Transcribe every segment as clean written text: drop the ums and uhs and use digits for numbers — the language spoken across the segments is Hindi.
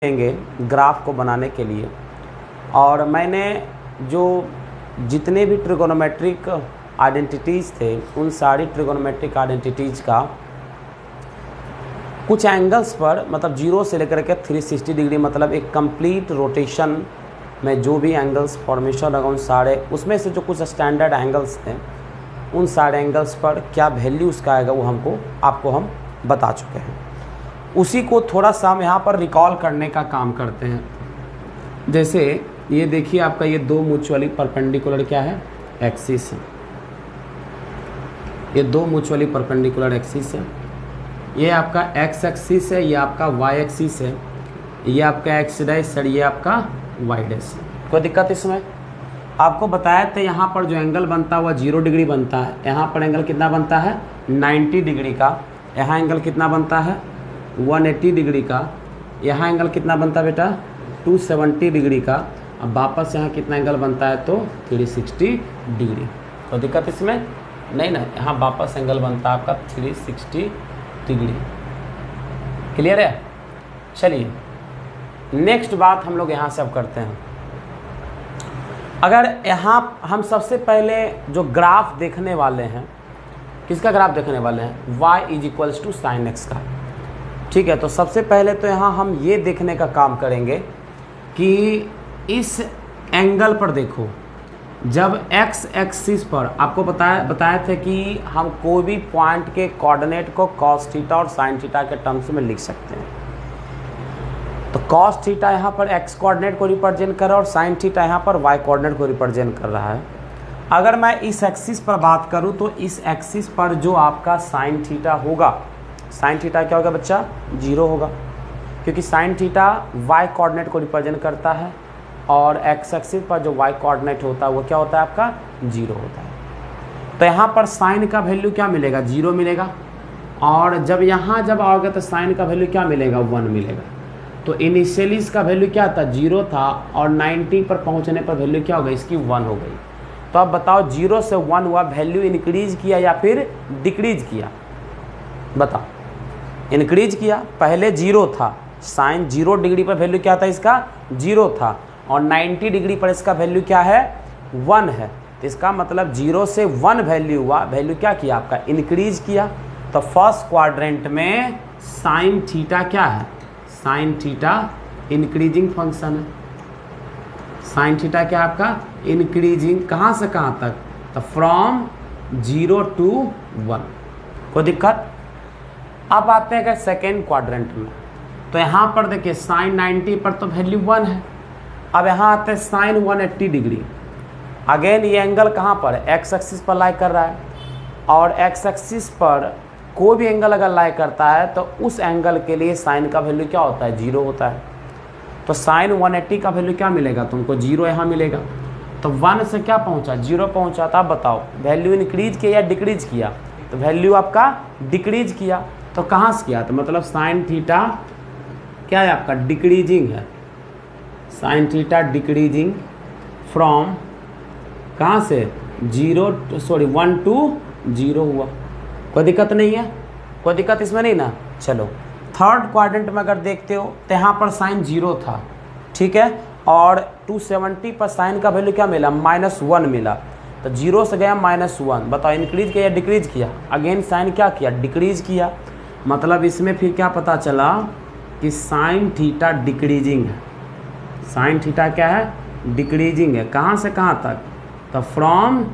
देंगे ग्राफ को बनाने के लिए। और मैंने जो जितने भी ट्रिगोनोमेट्रिक आइडेंटिटीज़ थे उन सारी ट्रिगोनोमेट्रिक आइडेंटिटीज़ का कुछ एंगल्स पर मतलब 0 से लेकर के 360 डिग्री मतलब एक कंप्लीट रोटेशन में जो भी एंगल्स फॉर्मेशन लगा उन सारे उसमें से जो कुछ स्टैंडर्ड एंगल्स थे उन सारे एंगल्स पर क्या वैल्यू उसका आएगा वो आपको हम बता चुके हैं। उसी को थोड़ा सा हम यहाँ पर रिकॉल करने का काम करते हैं। जैसे ये देखिए आपका ये दो म्यूचुअली परपेंडिकुलर क्या है एक्सिस है, ये दो म्यूचुअली परपेंडिकुलर एक्सिस है। ये आपका एक्स एक्सिस है, ये आपका वाई एक्सिस है, ये आपका एक्स डैश और ये आपका वाई डैश। कोई दिक्कत इसमें? आपको बताया था यहाँ पर जो एंगल बनता है वह 0 डिग्री बनता है। यहाँ पर एंगल कितना बनता है 90 डिग्री का। यहाँ एंगल कितना बनता है 180 डिग्री का। यहाँ एंगल कितना बनता है बेटा 270 डिग्री का। अब वापस यहाँ कितना एंगल बनता है तो 360 डिग्री। तो दिक्कत इसमें नहीं ना, यहाँ वापस एंगल बनता है आपका 360 डिग्री। क्लियर है? चलिए नेक्स्ट बात हम लोग यहाँ से अब करते हैं। अगर यहाँ हम सबसे पहले जो ग्राफ देखने वाले हैं, किसका ग्राफ देखने वाले हैं y = sin x का। ठीक है, तो सबसे पहले तो यहाँ हम ये देखने का काम करेंगे कि इस एंगल पर देखो, जब x एक्सिस पर आपको बताए थे कि हम कोई भी पॉइंट के कोऑर्डिनेट को cos थीटा और sin थीटा के टर्म्स में लिख सकते हैं। तो cos थीटा यहाँ पर x कोऑर्डिनेट को रिप्रेजेंट कर रहा है और sin थीटा यहाँ पर y कोऑर्डिनेट को रिप्रेजेंट कर रहा है। अगर मैं इस एक्सिस पर बात करूँ तो इस एक्सिस पर जो आपका sin थीटा होगा, sin थीटा क्या होगा बच्चा 0 होगा, क्योंकि sin थीटा y कोऑर्डिनेट को रिप्रेजेंट करता है और x एक्सिस पर जो y कोऑर्डिनेट होता है वो क्या होता है आपका 0 होता है। तो यहाँ पर sin का वैल्यू क्या मिलेगा 0 मिलेगा, और जब आओगे तो sin का वैल्यू क्या मिलेगा 1 मिलेगा। तो इनिशियली इसका वैल्यू क्या था 0 था और 90 पर पहुँचने पर वैल्यू क्या हो गई इसकी 1 हो गई। तो अब बताओ 0 से 1 हुआ, वैल्यू इंक्रीज किया या फिर डिक्रीज किया? बताओ। इंक्रीज किया। पहले 0 था, साइन 0 डिग्री पर वैल्यू क्या था इसका 0 था और 90 डिग्री पर इसका वैल्यू क्या है 1 है। तो इसका मतलब 0 से 1 वैल्यू हुआ, वैल्यू क्या किया आपका इंक्रीज किया। तो फर्स्ट क्वाड्रेंट में साइन थीटा क्या है, साइन थीटा इंक्रीजिंग फंक्शन है। साइन थीटा क्या आपका इंक्रीजिंग, कहाँ से कहाँ तक तो फ्रॉम 0 to 1। कोई दिक्कत? अब आते हैं अगर सेकेंड क्वाड्रेंट में, तो यहाँ पर देखिए साइन 90 पर तो वैल्यू 1 है। अब यहाँ आते हैं साइन 180 डिग्री। अगेन ये एंगल कहाँ पर है एक्स एक्सिस पर लाई कर रहा है, और एक्स एक्सिस पर कोई भी एंगल अगर लाई करता है तो उस एंगल के लिए साइन का वैल्यू क्या होता है 0 होता है। तो साइन 180 का वैल्यू क्या मिलेगा तुमको 0 यहाँ मिलेगा। तो 1 से क्या पहुँचा 0 पहुँचा। तो आप बताओ वैल्यू इंक्रीज किया या डिक्रीज किया? तो वैल्यू आपका डिक्रीज किया। तो कहाँ से किया? तो मतलब साइन थीटा क्या है आपका डिक्रीजिंग है। साइन थीटा डिक्रीजिंग फ्रॉम कहाँ से 1 to 0 हुआ। कोई दिक्कत नहीं है? कोई दिक्कत इसमें नहीं ना। चलो थर्ड क्वाड्रेंट में अगर देखते हो तो यहाँ पर साइन 0 था, ठीक है, और 270 पर साइन का वैल्यू क्या मिला -1 मिला। तो 0 से गया -1। बताओ इंक्रीज किया या डिक्रीज किया? अगेन साइन क्या किया डिक्रीज किया। मतलब इसमें फिर क्या पता चला कि साइन थीटा डिक्रीजिंग है। साइन थीटा क्या है डिक्रीजिंग है। कहाँ से कहाँ तक? तो फ्रॉम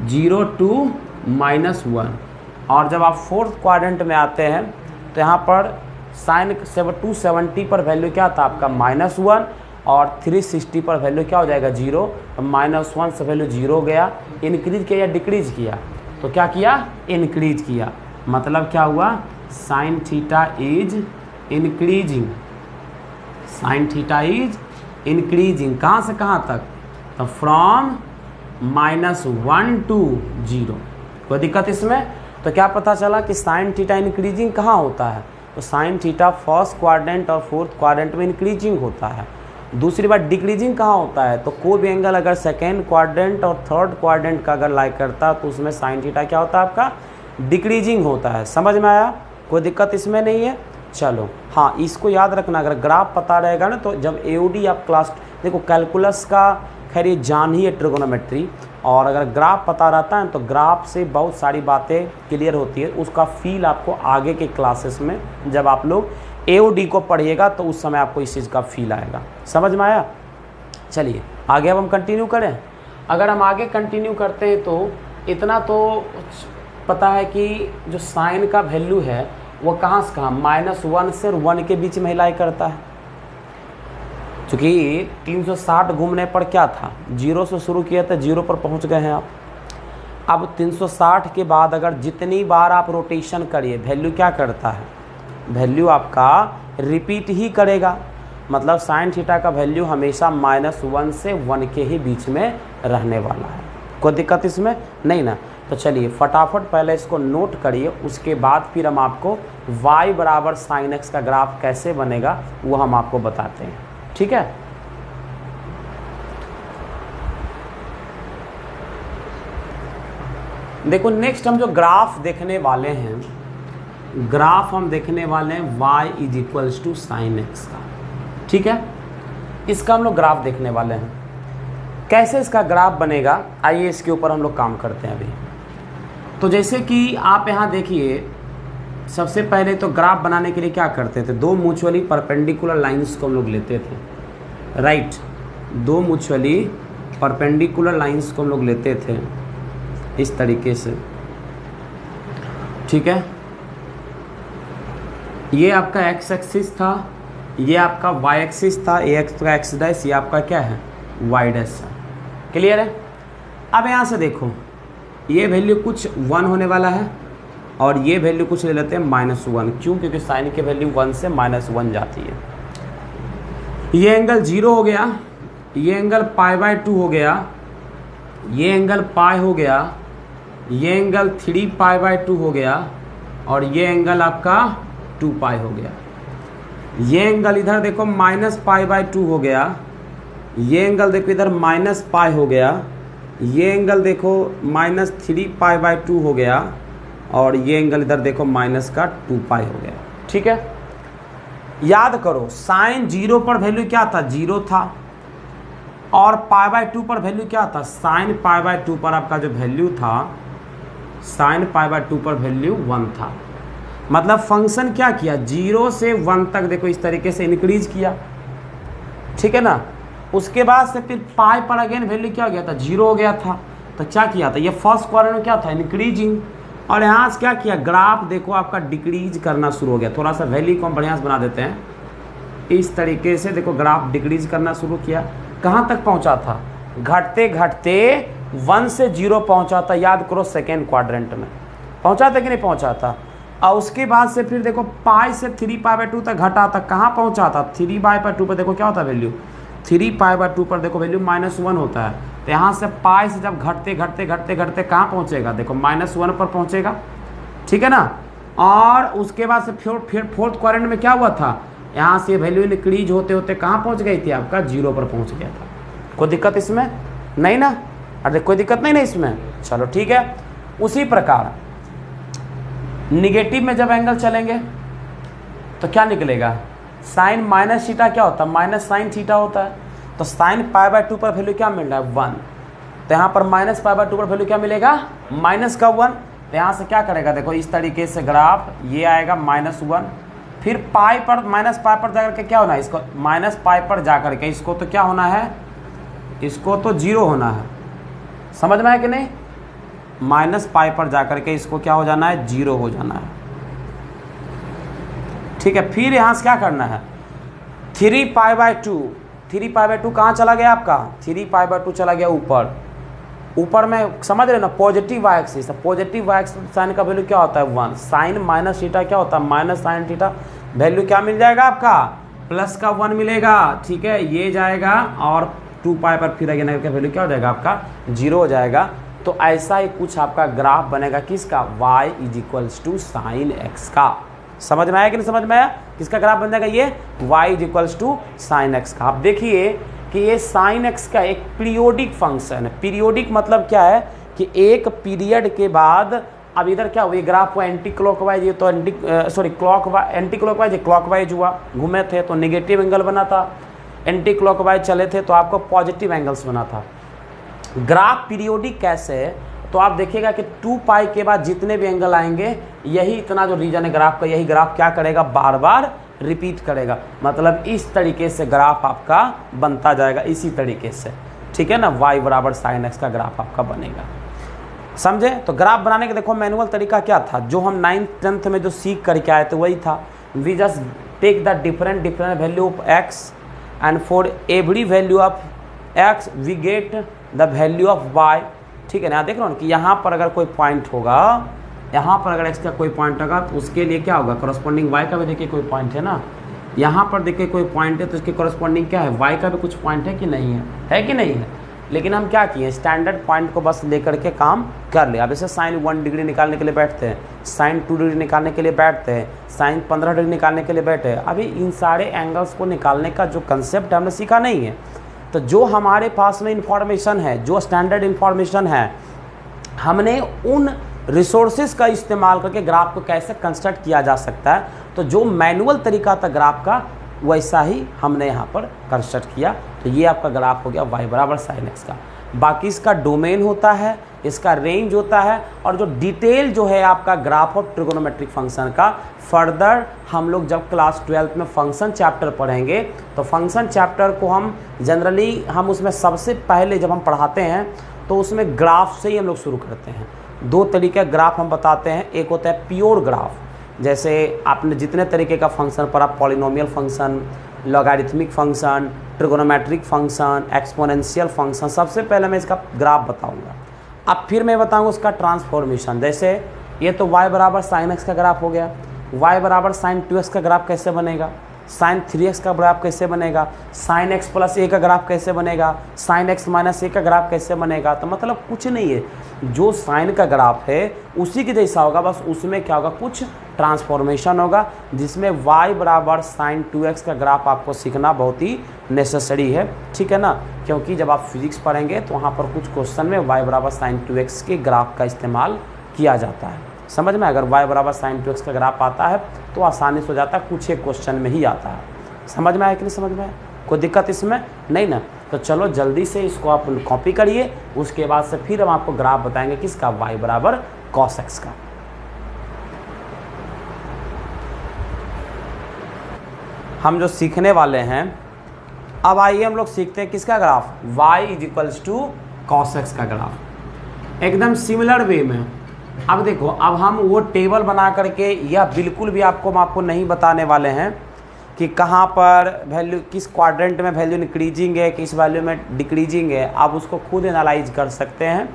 0 to -1। और जब आप फोर्थ क्वाड्रेंट में आते हैं तो यहाँ पर साइन 270 पर वैल्यू क्या था आपका -1 और 360 पर वैल्यू क्या हो जाएगा 0। -1 से वैल्यू 0 गया। इंक्रीज किया या डिक्रीज किया? तो क्या किया इंक्रीज किया। मतलब क्या हुआ sine theta is increasing. Sine theta is increasing कहाँ से कहाँ तक? तो फ्रॉम -1 to 0। कोई दिक्कत इसमें? तो क्या पता चला कि साइन थीटा इंक्रीजिंग कहाँ होता है? तो साइन थीटा फर्स्ट क्वाड्रेंट और फोर्थ क्वाड्रेंट में इंक्रीजिंग होता है। दूसरी बात डिक्रीजिंग कहाँ होता है? तो कोई भी एंगल अगर सेकेंड क्वाड्रेंट और थर्ड क्वाड्रेंट का अगर लाई करता है तो उसमें साइन थीटा क्या होता है आपका डिक्रीजिंग होता है। समझ में आया? कोई दिक्कत इसमें नहीं है। चलो हाँ, इसको याद रखना, अगर ग्राफ पता रहेगा ना तो जब एओडी आप क्लास, देखो कैलकुलस का खैर ये जान ही है ट्रिगोनोमेट्री, और अगर ग्राफ पता रहता है तो ग्राफ से बहुत सारी बातें क्लियर होती है। उसका फील आपको आगे के क्लासेस में जब आप लोग एओडी को पढ़िएगा तो उस समय आपको इस चीज़ का फील आएगा। समझ में आया? चलिए आगे अब हम कंटिन्यू करें। अगर हम आगे कंटिन्यू करते हैं तो इतना तो पता है कि जो साइन का वैल्यू है वो कहाँ से कहाँ, -1 से 1 के बीच में हिलाई करता है। चूँकि 360 घूमने पर क्या था, 0 से शुरू किया था, 0 पर पहुंच गए हैं आप। अब 360 के बाद अगर जितनी बार आप रोटेशन करिए, वैल्यू क्या करता है, वैल्यू आपका रिपीट ही करेगा। मतलब साइन थीटा का वैल्यू हमेशा -1 से 1 के ही बीच में रहने वाला है। कोई दिक्कत इसमें नहीं ना? तो चलिए फटाफट पहले इसको नोट करिए, उसके बाद फिर हम आपको y बराबर साइन x का ग्राफ कैसे बनेगा वो हम आपको बताते हैं। ठीक है, देखो नेक्स्ट हम जो ग्राफ देखने वाले हैं, ग्राफ हम देखने वाले हैं y = sin x का। ठीक है, इसका हम लोग ग्राफ देखने वाले हैं। कैसे इसका ग्राफ बनेगा, आइए इसके ऊपर हम लोग काम करते हैं अभी। तो जैसे कि आप यहाँ देखिए, सबसे पहले तो ग्राफ बनाने के लिए क्या करते थे, दो म्यूचुअली परपेंडिकुलर लाइंस को हम लोग लेते थे, राइट। दो म्यूचुअली परपेंडिकुलर लाइंस को हम लोग लेते थे इस तरीके से। ठीक है, ये आपका x एक्सिस था, ये आपका y एक्सिस था, ये आपका x डैश, ये आपका क्या है y डैश है। क्लियर है? अब यहाँ से देखो, ये वैल्यू कुछ 1 होने वाला है और ये वैल्यू कुछ ले लेते हैं -1। क्यों? क्योंकि साइन की वैल्यू 1 से -1 जाती है। ये एंगल 0 हो गया, ये एंगल π/2 हो गया, ये एंगल पाई हो गया, ये एंगल 3π/2 हो गया और ये एंगल आपका 2π हो गया। ये एंगल इधर देखो -π/2 हो गया, ये एंगल देखो इधर -π हो गया, ये एंगल देखो -3π/2 हो गया और ये एंगल इधर देखो -2π हो गया। ठीक है, याद करो साइन 0 पर वैल्यू क्या था, 0 था, और π/2 पर वैल्यू क्या था, साइन π/2 पर आपका जो वैल्यू था, साइन π/2 पर वैल्यू 1 था। मतलब फंक्शन क्या किया, 0 से 1 तक देखो इस तरीके से इंक्रीज किया। ठीक है ना? उसके बाद से फिर पाई पर अगेन वैल्यू क्या हो गया था, 0 हो गया था। तो क्या किया था, ये फर्स्ट क्वाड्रेंट में क्या था, इंक्रीजिंग, और यहाँ से क्या किया, ग्राफ देखो आपका डिक्रीज करना शुरू हो गया। थोड़ा सा वैल्यू को हम बढ़िया से बना देते हैं, इस तरीके से देखो ग्राफ डिक्रीज करना शुरू किया। कहाँ तक पहुँचा था, घटते घटते 1 से 0 पहुँचा था। याद करो सेकेंड क्वाड्रेंट में पहुँचा था कि नहीं पहुँचा था। और उसके बाद से फिर देखो पाई से 3π/2 तक घटा था, कहाँ पहुँचा था, 3π/2 पर देखो क्या होता है वैल्यू, 3π/2 पर देखो वैल्यू -1 होता है। तो यहाँ से पाई से जब घटते घटते घटते घटते कहाँ पहुँचेगा, देखो -1 पर पहुँचेगा। ठीक है ना? और उसके बाद से फिर फोर्थ क्वाड्रेंट में क्या हुआ था, यहाँ से वैल्यू इंक्रीज होते होते कहाँ पहुँच गई थी, आपका 0 पर पहुँच गया था। कोई दिक्कत इसमें नहीं ना? अरे कोई दिक्कत नहीं ना इसमें? चलो ठीक है। उसी प्रकार निगेटिव में जब एंगल चलेंगे तो क्या निकलेगा, साइन माइनस थीटा क्या होता है, माइनस साइन थीटा होता है। तो साइन π/2 पर वैल्यू क्या मिल रहा है, 1। तो यहाँ पर -π/2 पर वैल्यू क्या मिलेगा, -1। तो यहाँ से क्या करेगा, देखो इस तरीके से ग्राफ ये आएगा -1, फिर पाई पर -π पर जाकर के क्या होना है, इसको -π पर जाकर के इसको तो क्या होना है, इसको तो 0 होना है। समझ में आया कि नहीं? -π पर जाकर के इसको क्या हो जाना है, 0 हो जाना है। ठीक है, फिर यहाँ से क्या करना है, 3π/2, 3π/2 कहाँ चला गया आपका, 3π/2 चला गया ऊपर। ऊपर में समझ रहे ना, positive y axis, positive y axis sine का वैल्यू क्या होता है, 1। साइन माइनस थीटा क्या होता है, माइनस साइन थीटा, वैल्यू क्या मिल जाएगा आपका, +1 मिलेगा। ठीक है, ये जाएगा और 2π पर फिर अगेन का वैल्यू क्या हो जाएगा आपका, 0 हो जाएगा। तो ऐसा ही कुछ आपका ग्राफ बनेगा किसका, y = sin x का। समझ में आया कि नहीं समझ में आया, किसका ग्राफ बन जाएगा, ये y = sin x का। आप देखिए कि ये sin x का एक पीरियोडिक फंक्शन है। पीरियोडिक मतलब क्या है कि एक पीरियड के बाद अब इधर क्या हुआ, ये ग्राफ हुआ एंटी क्लॉकवाइज, ये तो एंटी क्लॉकवाइज, ये क्लॉकवाइज हुआ, घूमे थे तो नेगेटिव एंगल बना था, एंटी क्लॉकवाइज चले थे तो आपको पॉजिटिव एंगल्स बना था। ग्राफ पीरियोडिक कैसे है, तो आप देखिएगा कि 2 पाई के बाद जितने भी एंगल आएंगे, यही इतना जो रीजन है ग्राफ का, यही ग्राफ क्या करेगा, बार बार रिपीट करेगा। मतलब इस तरीके से ग्राफ आपका बनता जाएगा, इसी तरीके से, ठीक है ना, y बराबर साइन एक्स का ग्राफ आपका बनेगा। समझे? तो ग्राफ बनाने का देखो मैनुअल तरीका क्या था, जो हम 9th 10th में जो सीख करके आए थे वही था। We just take the different value of x and for every value of x we get the value of y। ठीक है ना, देख रहे हो कि यहाँ पर अगर कोई पॉइंट होगा, यहाँ पर अगर x का कोई पॉइंट होगा तो उसके लिए क्या होगा, करस्पॉन्डिंग y का भी देखिए कोई पॉइंट है ना, यहाँ पर देखिए कोई पॉइंट है तो इसके करस्पॉन्डिंग क्या है, y का भी कुछ पॉइंट है कि नहीं है कि नहीं है। लेकिन हम क्या किए, स्टैंडर्ड पॉइंट को बस लेकर के काम कर लिया। अब जैसे साइन 1 डिग्री निकालने के लिए बैठते हैं, साइन 2 डिग्री निकालने के लिए बैठते हैं, साइन 15 डिग्री निकालने के लिए बैठे हैं। अभी इन सारे एंगल्स को निकालने का जो कंसेप्ट हमने सीखा नहीं है। तो जो हमारे पास में इंफॉर्मेशन है, जो स्टैंडर्ड इंफॉर्मेशन है, हमने उन रिसोर्सेज का इस्तेमाल करके ग्राफ को कैसे कंस्ट्रक्ट किया जा सकता है, तो जो मैनुअल तरीका था ग्राफ का वैसा ही हमने यहाँ पर कंस्ट्रक्ट किया। तो ये आपका ग्राफ हो गया y बराबर साइन एक्स का। बाकी इसका डोमेन होता है, इसका रेंज होता है, और जो डिटेल जो है आपका ग्राफ ऑफ ट्रिगोनोमेट्रिक फंक्शन का, फर्दर हम लोग जब क्लास 12th में फंक्शन चैप्टर पढ़ेंगे तो फंक्शन चैप्टर को हम जनरली हम उसमें सबसे पहले जब हम पढ़ाते हैं तो उसमें ग्राफ से ही हम लोग शुरू करते हैं। 2 तरीके ग्राफ हम बताते हैं, एक होता है प्योर ग्राफ, जैसे आपने जितने तरीके का फंक्शन पढ़ा, polynomial function, logarithmic function, trigonometric function, exponential function, सबसे पहले मैं इसका ग्राफ बताऊंगा। अब फिर मैं बताऊंगा उसका ट्रांसफॉर्मेशन। जैसे ये तो y बराबर साइन एक्स का ग्राफ हो गया, y बराबर साइन 2x का ग्राफ कैसे बनेगा, साइन 3x का ग्राफ कैसे बनेगा, साइन x प्लस a का ग्राफ कैसे बनेगा, साइन x माइनस a का ग्राफ कैसे बनेगा। तो मतलब कुछ नहीं है, जो साइन का ग्राफ है उसी के जैसा होगा, बस उसमें क्या होगा, कुछ ट्रांसफॉर्मेशन होगा, जिसमें y बराबर साइन 2x का ग्राफ आपको सीखना बहुत ही नेसेसरी है। ठीक है ना, क्योंकि जब आप फिजिक्स पढ़ेंगे तो वहाँ पर कुछ क्वेश्चन में y बराबर साइन 2x के ग्राफ का इस्तेमाल किया जाता है। समझ में, अगर y बराबर साइन 2x का ग्राफ आता है तो आसानी से हो जाता है, कुछ एक क्वेश्चन में ही आता है। समझ में आया कि नहीं समझ में आया, कोई दिक्कत इसमें नहीं ना। तो चलो जल्दी से इसको आप कॉपी करिए, उसके बाद से फिर हम आपको ग्राफ बताएंगे किसका, y बराबर cos x का। हम जो सीखने वाले हैं, अब आइए हम लोग सीखते हैं किसका graph, y is to cos x का ग्राफ, एकदम सिमिलर वे में। अब देखो, अब हम वो टेबल बना करके, या बिल्कुल भी आपको नहीं बताने वाले हैं कि कहाँ पर वैल्यू, किस क्वाड्रेंट में वैल्यू इंक्रीजिंग है, किस वैल्यू में डिक्रीजिंग है। आप उसको खुद एनालाइज कर सकते हैं,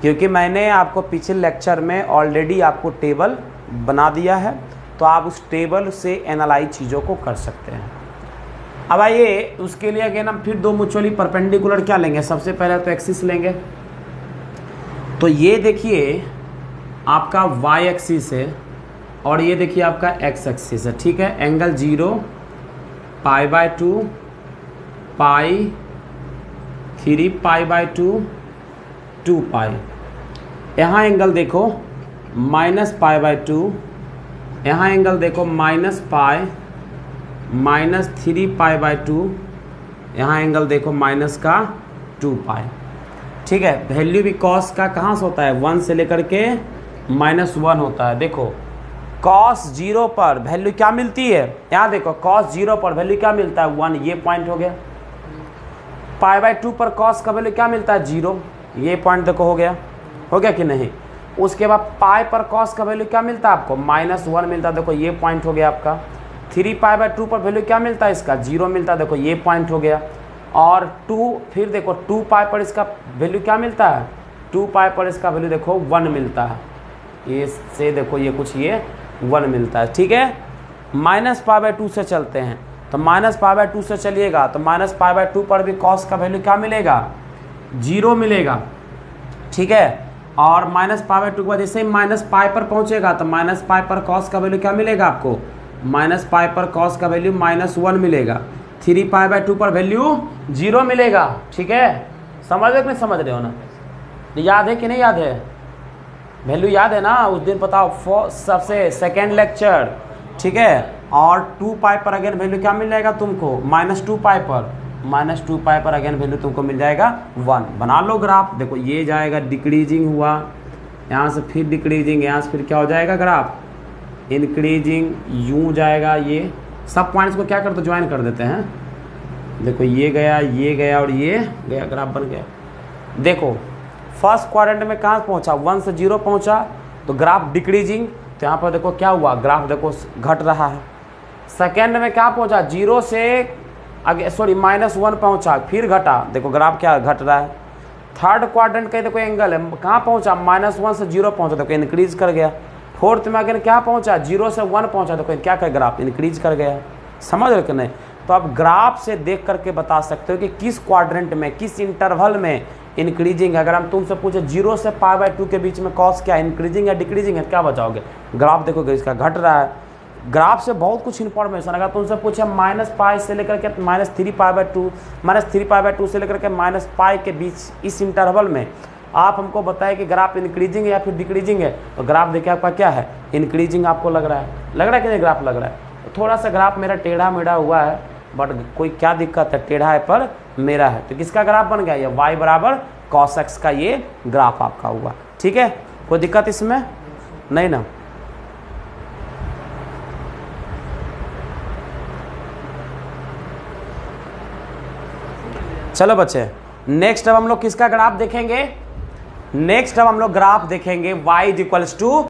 क्योंकि मैंने आपको पिछले लेक्चर में ऑलरेडी आपको टेबल बना दिया है, तो आप उस टेबल से एनालाइज चीज़ों को कर सकते हैं। अब आइए उसके लिए अगेन हम फिर 2 म्यूचुअली परपेंडिकुलर क्या लेंगे, सबसे पहले तो एक्सिस लेंगे। तो ये देखिए आपका y एक्सिस है और ये देखिए आपका x एक्सिस है। ठीक है, एंगल 0 π/2 पाई 3 π/2 2 पाई। यहाँ एंगल देखो -π/2, यहाँ एंगल देखो -π -3 π/2, यहाँ एंगल देखो माइनस का 2 पाई। ठीक है, वैल्यू भी कॉस का कहाँ से होता है, 1 से लेकर के -1 होता है। देखो cos 0 पर वैल्यू क्या मिलती है, यहाँ देखो cos 0 पर वैल्यू क्या मिलता है, 1, ये पॉइंट हो गया। π/2 पर cos का वैल्यू क्या मिलता है, 0, ये पॉइंट देखो हो गया कि नहीं। उसके बाद पाई पर cos का वैल्यू क्या मिलता है आपको, -1 मिलता है, देखो ये पॉइंट हो गया आपका। 3 π/2 पर वैल्यू क्या मिलता है इसका, 0 मिलता है, देखो ये पॉइंट हो गया। और 2, फिर देखो 2 पाई पर इसका वैल्यू क्या मिलता है, 2 पाई पर इसका वैल्यू देखो 1 मिलता है, ये से देखो ये कुछ ये 1 मिलता है। ठीक है, -π/2 से चलते हैं, तो -π/2 से चलिएगा तो -π/2 पर भी cos का वैल्यू क्या मिलेगा, 0 मिलेगा। ठीक है, और -π/2 के बाद जैसे ही -π पर पहुंचेगा तो -π पर cos का वैल्यू क्या मिलेगा आपको, -π पर cos का वैल्यू -1 मिलेगा। 3 π/2 पर वैल्यू 0 मिलेगा। ठीक है, समझ रहे कि नहीं समझ रहे हो ना, याद है कि नहीं याद है, वैल्यू याद है ना, उस दिन बताओ सबसे सेकेंड लेक्चर, ठीक है। और 2 पाई पर अगेन वैल्यू क्या मिल जाएगा तुमको, -2 पाई पर, -2 पाई पर अगेन वैल्यू तुमको मिल जाएगा 1। बना लो ग्राफ, देखो ये जाएगा डिक्रीजिंग हुआ, यहाँ से फिर डिक्रीजिंग, यहाँ से फिर क्या हो जाएगा ग्राफ इंक्रीजिंग, यूँ जाएगा। ये सब पॉइंट्स को क्या करते ज्वाइन कर देते हैं, देखो ये गया और ये गया, ग्राफ बन गया। देखो फर्स्ट क्वाड्रेंट में कहाँ पहुँचा, 1 से 0 पहुँचा, तो ग्राफ डिक्रीजिंग, तो यहाँ पर देखो क्या हुआ, ग्राफ देखो घट रहा है। सेकेंड में क्या पहुँचा, 0 से आगे -1 पहुँचा, फिर घटा, देखो ग्राफ क्या घट रहा है। थर्ड क्वाड्रेंट का देखो एंगल है, कहाँ पहुँचा, -1 से 0 पहुँचा, देखो इंक्रीज कर गया। फोर्थ में अगेन क्या पहुँचा, 0 से 1 पहुँचा, देखो क्या कर ग्राफ इंक्रीज कर गया। समझ रहे कि नहीं। तो आप ग्राफ से देख करके बता सकते हो कि किस क्वाड्रेंट में, किस इंटरवल में इंक्रीजिंग है। अगर हम तुमसे पूछे 0 से π/2 के बीच में कॉस क्या इंक्रीजिंग है डिक्रीजिंग है, क्या बचाओगे, ग्राफ देखोगे इसका घट रहा है। ग्राफ से बहुत कुछ इंफॉर्मेशन, अगर तुमसे पूछे -π से लेकर के -3π/2 से लेकर के -π के बीच इस इंटरवल में आप हमको बताएं कि ग्राफ इंक्रीजिंग है या फिर डिक्रीजिंग है, तो ग्राफ देखिए आपका क्या है, इंक्रीजिंग आपको लग रहा है कि नहीं ग्राफ लग रहा है। तो थोड़ा सा ग्राफ मेरा टेढ़ा मेढ़ा हुआ है, बट कोई क्या दिक्कत है, टेढ़ा है पर मेरा है, तो किसका ग्राफ बन गया, ये y बराबर cos x का ये ग्राफ आपका हुआ। ठीक है, कोई दिक्कत इसमें नहीं ना। चलो बच्चे, नेक्स्ट अब हम लोग किसका ग्राफ देखेंगे, नेक्स्ट अब हम लोग ग्राफ देखेंगे y =